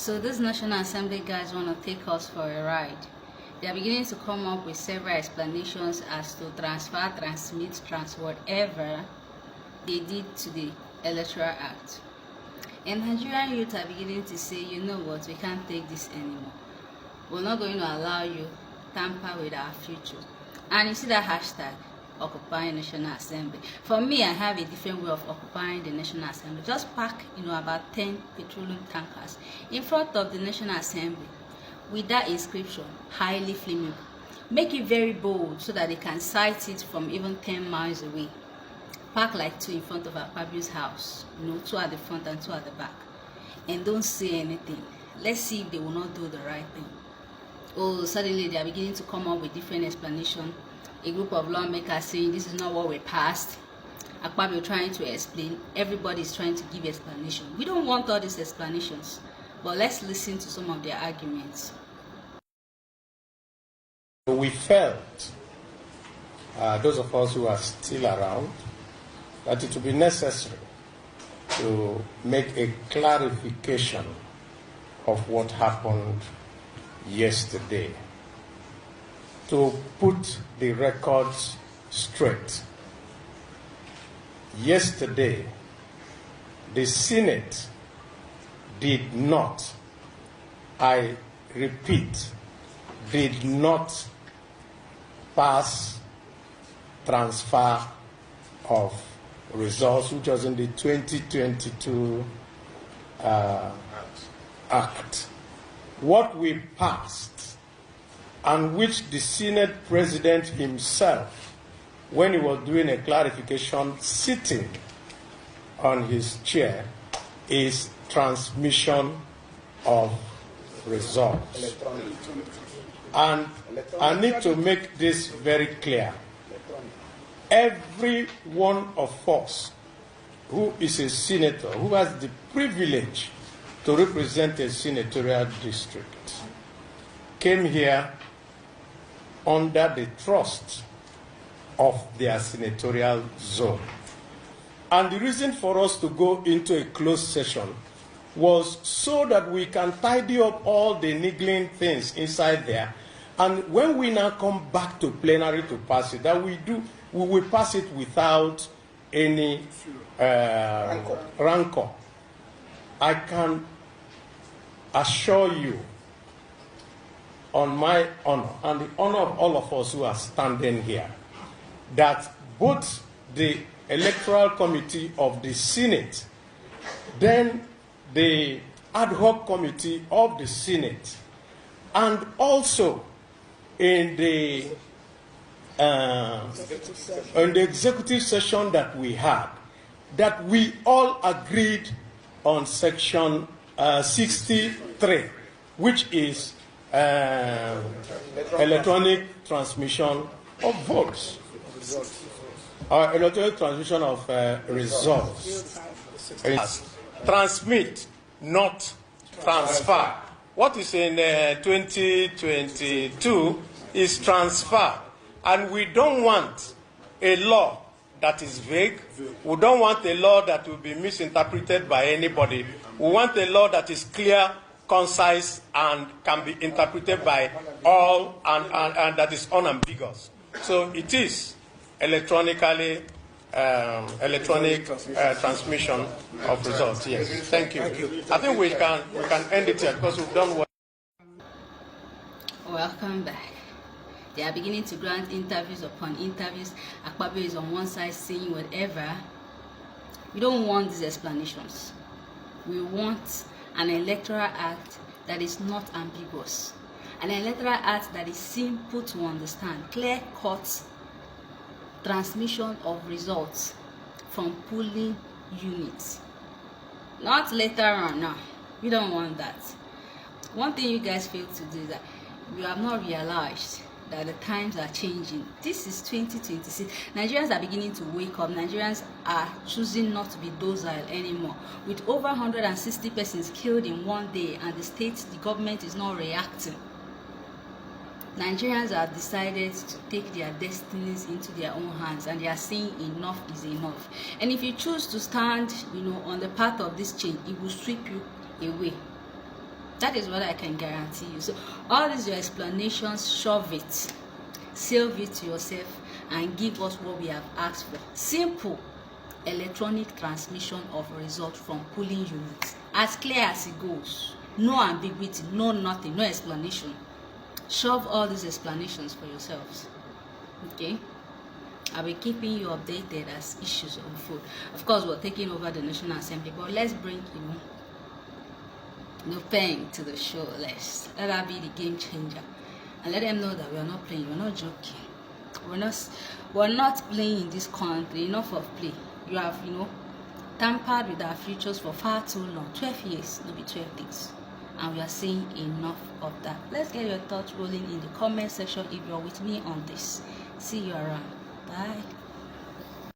So these National Assembly guys want to take us for a ride. They are beginning to come up with several explanations as to transfer, transmit, whatever they did to the Electoral Act. And Nigerian youth are beginning to say, you know what, we can't take this anymore. We're not going to allow you tamper with our future. And you see that hashtag, occupying National Assembly. For me, I have a different way of occupying the National Assembly. Just park, about 10 petroleum tankers in front of the National Assembly with that inscription, highly flammable. Make it very bold so that they can sight it from even 10 miles away. Park like 2 in front of Akpabio's house, 2 at the front and 2 at the back. And don't say anything. Let's see if they will not do the right thing. Oh, suddenly they are beginning to come up with different explanations. A group of lawmakers saying this is not what we passed. Akpabio trying to explain. Everybody is trying to give explanation. We don't want all these explanations, but let's listen to some of their arguments. We felt, those of us who are still around, that it would be necessary to make a clarification of what happened yesterday, to put the records straight. Yesterday, the Senate did not, I repeat, did not pass transfer of results, which was in the 2022 Act. What we passed, and which the Senate President himself, when he was doing a clarification sitting on his chair, is transmission of results. And I need to make this very clear. Every one of us who is a senator, who has the privilege to represent a senatorial district, came here under the trust of their senatorial zone. And the reason for us to go into a closed session was so that we can tidy up all the niggling things inside there. And when we now come back to plenary to pass it, that we will pass it without any rancor. I can assure you, on my honor and the honor of all of us who are standing here, that both the Electoral Committee of the Senate, then the Ad hoc Committee of the Senate, and also in the executive session that we had, that we all agreed on section 63, which is electronic transmission of votes, or electronic transmission of results. Transmit, not transfer. What is in 2022 is transfer. And we don't want a law that is vague. We don't want a law that will be misinterpreted by anybody. We want a law that is clear, concise, and can be interpreted by all, and that is unambiguous. So it is electronic transmission of results. Yes. Thank you. I think we can end it here because we've done what. Welcome back. They are beginning to grant interviews upon interviews. Akpabio is on one side saying whatever. We don't want these explanations. We want an electoral act that is not ambiguous. An electoral act that is simple to understand, clear-cut transmission of results from polling units. Not later on, no. We don't want that. One thing you guys fail to do is that you have not realized that the times are changing. This is 2026. Nigerians are beginning to wake up. Nigerians are choosing not to be docile anymore. With over 160 persons killed in one day, and the government is not reacting. Nigerians have decided to take their destinies into their own hands, and they are saying enough is enough. And if you choose to stand, on the path of this change, it will sweep you away. That is what I can guarantee you. So all these your explanations, shove it, save it to yourself, and give us what we have asked for. Simple electronic transmission of result from polling units, as clear as it goes. No ambiguity, no nothing, no explanation. Shove all these explanations for yourselves. Okay, I'll be keeping you updated as issues unfold. Of course, we're taking over the National Assembly, but let's bring no pain to the show. Let that be the game changer, and let them know that we are not playing, we're not joking, we're not playing in this country. Enough of play. You have tampered with our futures for far too long. 12 years, no be 12 days, and we are saying enough of that. Let's get your thoughts rolling in the comment section if you're with me on this. See you around. Bye.